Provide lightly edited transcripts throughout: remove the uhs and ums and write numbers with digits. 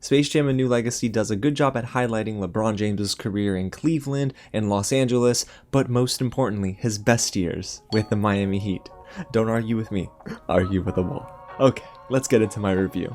Space Jam: A New Legacy does a good job at highlighting LeBron James's career in Cleveland and Los Angeles, but most importantly, his best years with the Miami Heat. Don't argue with me, argue with the wall. Okay, let's get into my review.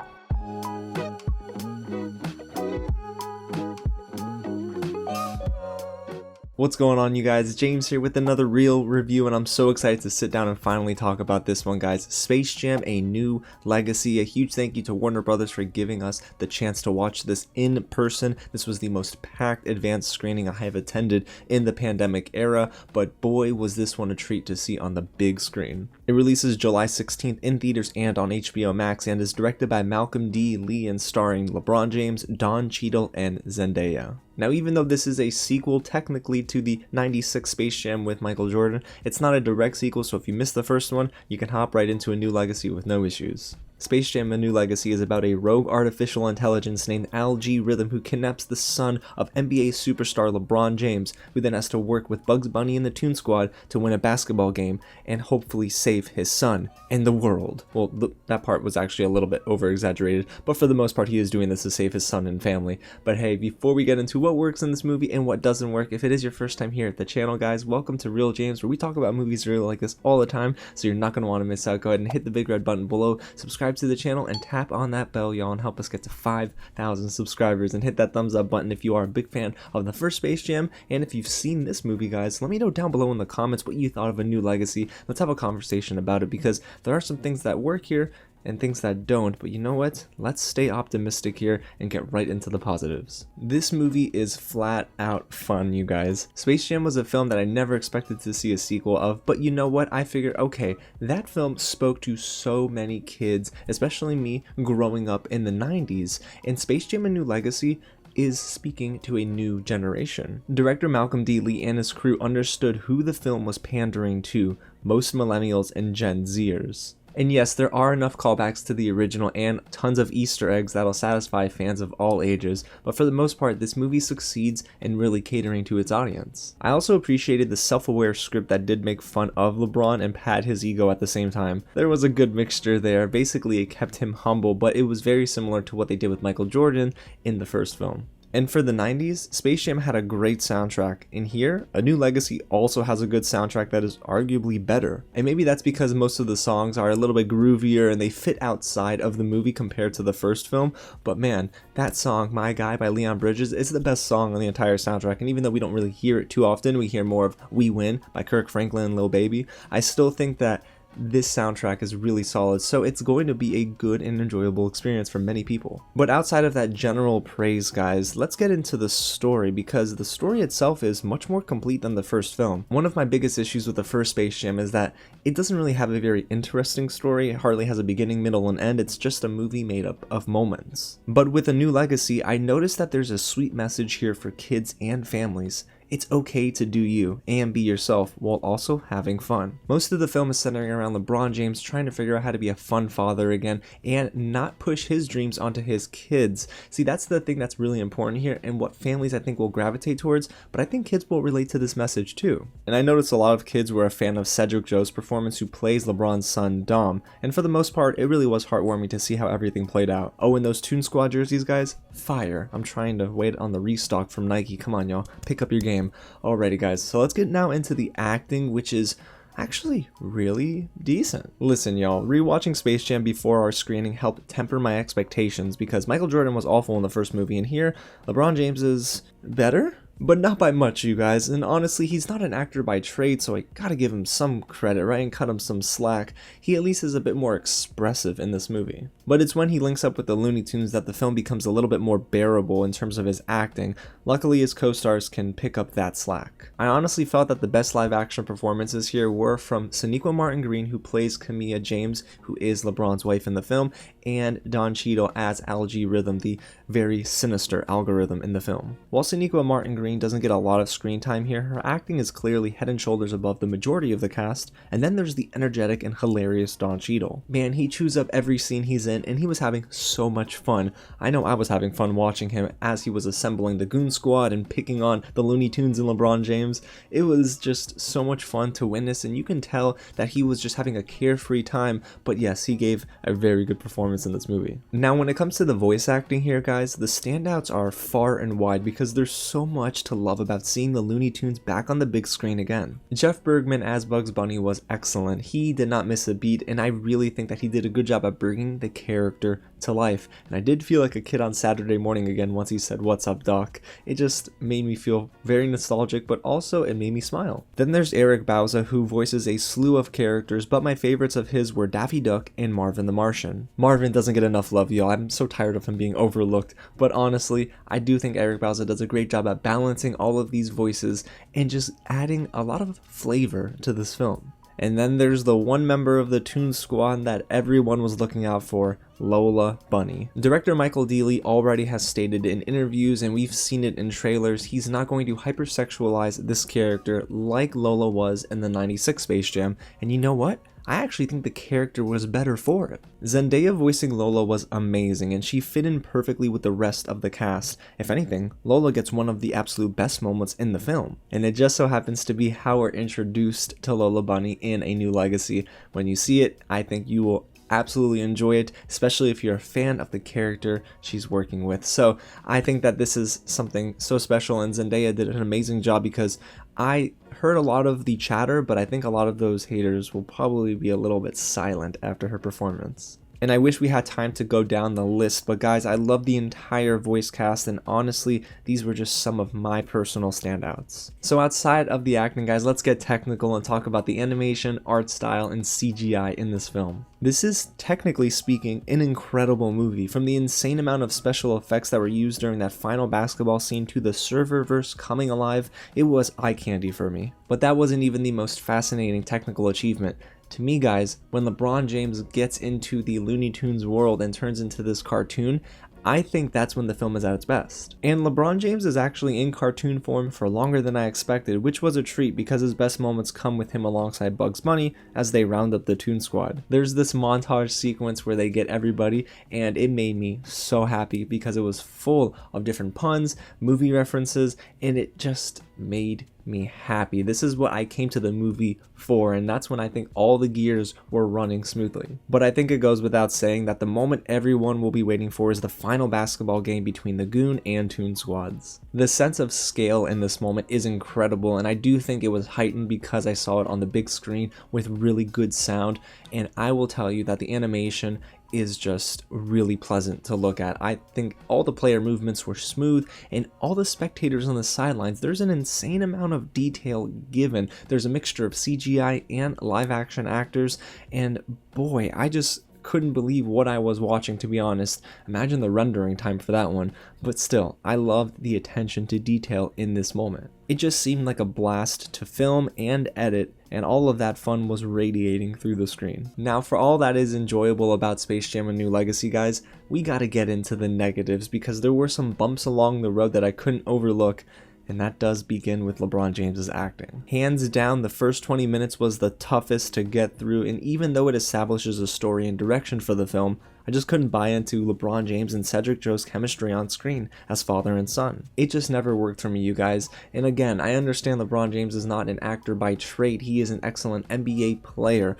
What's going on, you guys? James here with another real review, and I'm so excited to sit down and finally talk about this one, guys. Space Jam: A New Legacy. A huge thank you to Warner Brothers for giving us the chance to watch this in person. This was the most packed advanced screening I have attended in the pandemic era, but boy was this one a treat to see on the big screen. It releases July 16th in theaters and on HBO Max, and is directed by Malcolm D. Lee and starring LeBron James, Don Cheadle, and Zendaya. Now, even though this is a sequel technically to the 96 Space Jam with Michael Jordan, it's not a direct sequel, so if you missed the first one, you can hop right into A New Legacy with no issues. Space Jam: A New Legacy is about a rogue artificial intelligence named Algorithm who kidnaps the son of NBA superstar LeBron James, who then has to work with Bugs Bunny and the Toon Squad to win a basketball game and hopefully save his son and the world. Well, that part was actually a little bit over-exaggerated, but for the most part he is doing this to save his son and family. But hey, before we get into what works in this movie and what doesn't work, if it is your first time here at the channel, guys, welcome to Real James, where we talk about movies really like this all the time, so you're not going to want to miss out. Go ahead and hit the big red button below, subscribe to the channel, and tap on that bell, y'all, and help us get to 5,000 subscribers, and hit that thumbs up button if you are a big fan of the first Space Jam. And if you've seen this movie, guys, let me know down below in the comments what you thought of A New Legacy. Let's have a conversation about it, because there are some things that work here and things that don't, but you know what? Let's stay optimistic here and get right into the positives. This movie is flat out fun, you guys. Space Jam was a film that I never expected to see a sequel of, but you know what? I figured, okay, that film spoke to so many kids, especially me growing up in the 90s, and Space Jam: A New Legacy is speaking to a new generation. Director Malcolm D. Lee and his crew understood who the film was pandering to, most millennials and Gen Zers. And yes, there are enough callbacks to the original and tons of Easter eggs that'll satisfy fans of all ages, but for the most part, this movie succeeds in really catering to its audience. I also appreciated the self-aware script that did make fun of LeBron and pad his ego at the same time. There was a good mixture there. Basically, it kept him humble, but it was very similar to what they did with Michael Jordan in the first film. And for the 90s, Space Jam had a great soundtrack. In here, A New Legacy also has a good soundtrack that is arguably better. And maybe that's because most of the songs are a little bit groovier and they fit outside of the movie compared to the first film. But man, that song, My Guy by Leon Bridges, is the best song on the entire soundtrack. And even though we don't really hear it too often, we hear more of We Win by Kirk Franklin and Lil Baby, I still think that this soundtrack is really solid, so it's going to be a good and enjoyable experience for many people. But outside of that general praise, guys, let's get into the story, because the story itself is much more complete than the first film. One of my biggest issues with the first Space Jam is that it doesn't really have a very interesting story. It hardly has a beginning, middle, and end. It's just a movie made up of moments. But with A New Legacy, I noticed that there's a sweet message here for kids and families. It's okay to do you and be yourself while also having fun. Most of the film is centering around LeBron James trying to figure out how to be a fun father again and not push his dreams onto his kids. See, that's the thing that's really important here and what families I think will gravitate towards, but I think kids will relate to this message too. And I noticed a lot of kids were a fan of Cedric Joe's performance, who plays LeBron's son Dom, and for the most part it really was heartwarming to see how everything played out. Oh, and those Toon Squad jerseys, guys, fire. I'm trying to wait on the restock from Nike. Come on, y'all, pick up your game. Alrighty, guys, so let's get now into the acting, which is actually really decent. Listen, y'all, rewatching Space Jam before our screening helped temper my expectations, because Michael Jordan was awful in the first movie, and here LeBron James is better? But not by much, you guys, and honestly, he's not an actor by trade, so I gotta give him some credit, right, and cut him some slack. He at least is a bit more expressive in this movie. But it's when he links up with the Looney Tunes that the film becomes a little bit more bearable in terms of his acting. Luckily, his co-stars can pick up that slack. I honestly felt that the best live-action performances here were from Sonequa Martin Green, who plays Camilla James, who is LeBron's wife in the film, and Don Cheadle as Algorithm, the very sinister algorithm in the film. While Sonequa Martin Green doesn't get a lot of screen time here, her acting is clearly head and shoulders above the majority of the cast, and then there's the energetic and hilarious Don Cheadle. Man, he chews up every scene he's in, in, and he was having so much fun. I know I was having fun watching him as he was assembling the goon squad and picking on the Looney Tunes and LeBron James. It was just so much fun to witness, and you can tell that he was just having a carefree time, but yes, he gave a very good performance in this movie. Now, when it comes to the voice acting here, guys, the standouts are far and wide because there's so much to love about seeing the Looney Tunes back on the big screen again. Jeff Bergman as Bugs Bunny was excellent. He did not miss a beat, and I really think that he did a good job at bringing the character to life. And I did feel like a kid on Saturday morning again once he said, "What's up, Doc?" It just made me feel very nostalgic, but also it made me smile. Then there's Eric Bauza, who voices a slew of characters, but my favorites of his were Daffy Duck and Marvin the Martian. Marvin doesn't get enough love, y'all. I'm so tired of him being overlooked, but honestly, I do think Eric Bauza does a great job at balancing all of these voices and just adding a lot of flavor to this film. And then there's the one member of the Toon Squad that everyone was looking out for, Lola Bunny. Director Michael Dealey already has stated in interviews, and we've seen it in trailers, he's not going to hypersexualize this character like Lola was in the '96 Space Jam, and you know what? I actually think the character was better for it. Zendaya voicing Lola was amazing, and she fit in perfectly with the rest of the cast. If anything, Lola gets one of the absolute best moments in the film. And it just so happens to be how we're introduced to Lola Bunny in A New Legacy. When you see it, I think you will absolutely enjoy it, especially if you're a fan of the character she's working with. So I think that this is something so special, and Zendaya did an amazing job because I heard a lot of the chatter, but I think a lot of those haters will probably be a little bit silent after her performance. And I wish we had time to go down the list, but guys, I love the entire voice cast, and honestly, these were just some of my personal standouts. So outside of the acting, guys, let's get technical and talk about the animation, art style, and CGI in this film. This is, technically speaking, an incredible movie. From the insane amount of special effects that were used during that final basketball scene to the serververse coming alive, it was eye candy for me. But that wasn't even the most fascinating technical achievement. To me, guys, when LeBron James gets into the Looney Tunes world and turns into this cartoon, I think that's when the film is at its best. And LeBron James is actually in cartoon form for longer than I expected, which was a treat because his best moments come with him alongside Bugs Bunny as they round up the Toon Squad. There's this montage sequence where they get everybody, and it made me so happy because it was full of different puns, movie references, and it just made me happy. This is what I came to the movie for, and that's when I think all the gears were running smoothly. But I think it goes without saying that the moment everyone will be waiting for is the final basketball game between the Goon and Toon Squads. The sense of scale in this moment is incredible, and I do think it was heightened because I saw it on the big screen with really good sound, and I will tell you that the animation is just really pleasant to look at. I think all the player movements were smooth, and all the spectators on the sidelines, there's an insane amount of detail given. There's a mixture of CGI and live action actors, and boy, I just couldn't believe what I was watching, to be honest. Imagine the rendering time for that one, but still, I loved the attention to detail in this moment. It just seemed like a blast to film and edit, and all of that fun was radiating through the screen. Now, for all that is enjoyable about Space Jam: A New Legacy, guys, we gotta get into the negatives because there were some bumps along the road that I couldn't overlook, and that does begin with LeBron James's acting. Hands down, the first 20 minutes was the toughest to get through, and even though it establishes a story and direction for the film, I just couldn't buy into LeBron James and Cedric Joe's chemistry on screen as father and son. It just never worked for me, you guys. And again, I understand LeBron James is not an actor by trade. He is an excellent NBA player,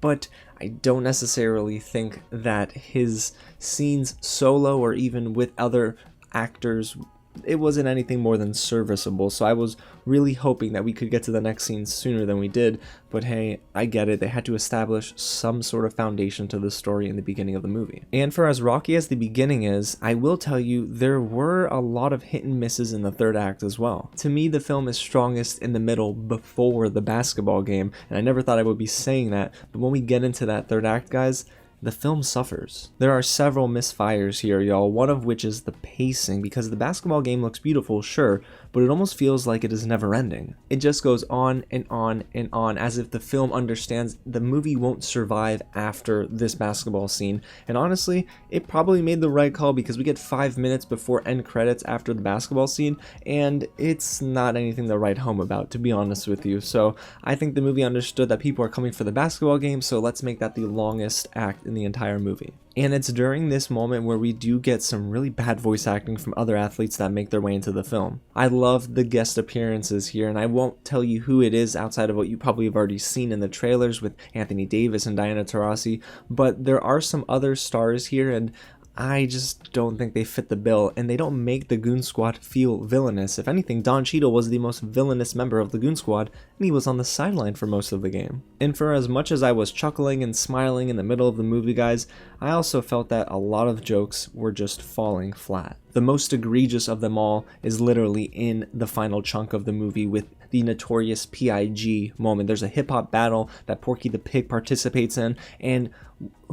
but I don't necessarily think that his scenes solo or even with other actors, it wasn't anything more than serviceable. So I was really hoping that we could get to the next scene sooner than we did, but hey, I get it. They had to establish some sort of foundation to the story in the beginning of the movie. And for as rocky as the beginning is, I will tell you there were a lot of hit and misses in the third act as well. To me, the film is strongest in the middle before the basketball game, and I never thought I would be saying that, but when we get into that third act, guys, the film suffers. There are several misfires here, y'all, one of which is the pacing, because the basketball game looks beautiful, sure, but it almost feels like it is never ending. It just goes on and on and on, as if the film understands the movie won't survive after this basketball scene, and honestly, it probably made the right call because we get 5 minutes before end credits after the basketball scene, and it's not anything to write home about, to be honest with you. So I think the movie understood that people are coming for the basketball game, so let's make that the longest act in in the entire movie. And it's during this moment where we do get some really bad voice acting from other athletes that make their way into the film. I love the guest appearances here, and I won't tell you who it is outside of what you probably have already seen in the trailers with Anthony Davis and Diana Taurasi, but there are some other stars here, and I just don't think they fit the bill, and they don't make the Goon Squad feel villainous. If anything, Don Cheadle was the most villainous member of the Goon Squad, and he was on the sideline for most of the game. And for as much as I was chuckling and smiling in the middle of the movie, guys, I also felt that a lot of jokes were just falling flat. The most egregious of them all is literally in the final chunk of the movie with the notorious PIG moment. There's a hip-hop battle that Porky the Pig participates in, and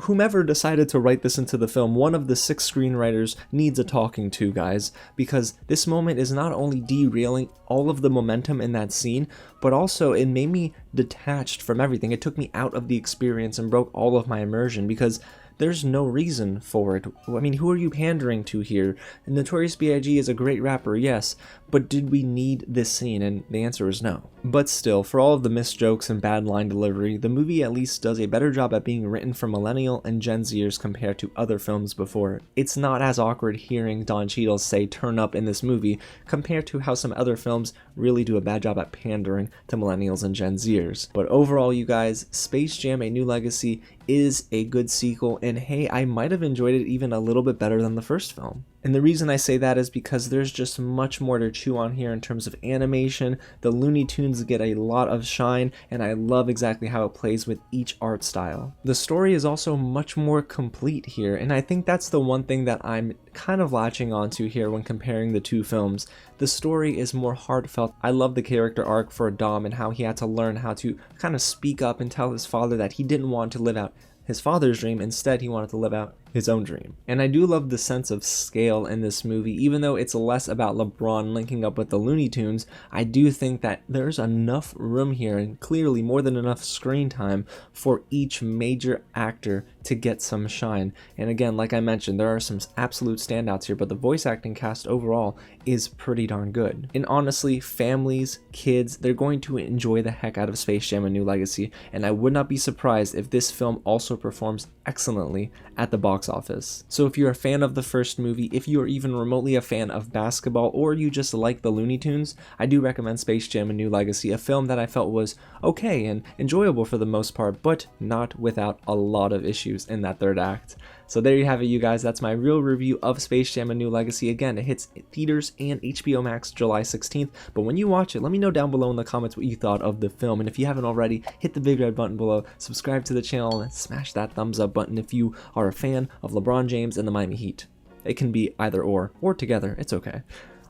whomever decided to write this into the film, one of the 6 screenwriters needs a talking to, guys, because this moment is not only derailing all of the momentum in that scene, but also it made me detached from everything. It took me out of the experience and broke all of my immersion because there's no reason for it. I mean, who are you pandering to here? Notorious B.I.G. is a great rapper, yes, but did we need this scene? And the answer is no. But still, for all of the missed jokes and bad line delivery, the movie at least does a better job at being written for millennial and Gen Zers compared to other films before it. It's not as awkward hearing Don Cheadle say turn up in this movie compared to how some other films really do a bad job at pandering to millennials and Gen Zers. But overall, you guys, Space Jam: A New Legacy is a good sequel, and hey, I might have enjoyed it even a little bit better than the first film. And the reason I say that is because there's just much more to chew on here in terms of animation. The Looney Tunes get a lot of shine, and I love exactly how it plays with each art style. The story is also much more complete here, and I think that's the one thing that I'm kind of latching onto here when comparing the two films. The story is more heartfelt. I love the character arc for Dom and how he had to learn how to kind of speak up and tell his father that he didn't want to live out his father's dream. Instead, he wanted to live out his own dream. And I do love the sense of scale in this movie. Even though it's less about LeBron linking up with the Looney Tunes, I do think that there's enough room here, and clearly more than enough screen time for each major actor to get some shine. And again, like I mentioned, there are some absolute standouts here, but the voice acting cast overall is pretty darn good. And honestly, families, kids, they're going to enjoy the heck out of Space Jam: A New Legacy, and I would not be surprised if this film also performs excellently at the box office. So if you're a fan of the first movie, if you are even remotely a fan of basketball, or you just like the Looney Tunes, I do recommend Space Jam: A New Legacy, a film that I felt was okay and enjoyable for the most part, but not without a lot of issues in that third act. So there you have it, you guys. That's my real review of Space Jam: A New Legacy. Again, it hits theaters and HBO Max July 16th. But when you watch it, let me know down below in the comments what you thought of the film. And if you haven't already, hit the big red button below, subscribe to the channel, and smash that thumbs up button if you are a fan of LeBron James and the Miami Heat. It can be either or together. It's okay.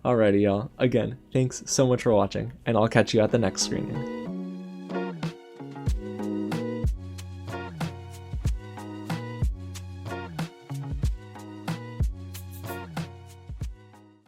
Alrighty, y'all. Again, thanks so much for watching, and I'll catch you at the next screening.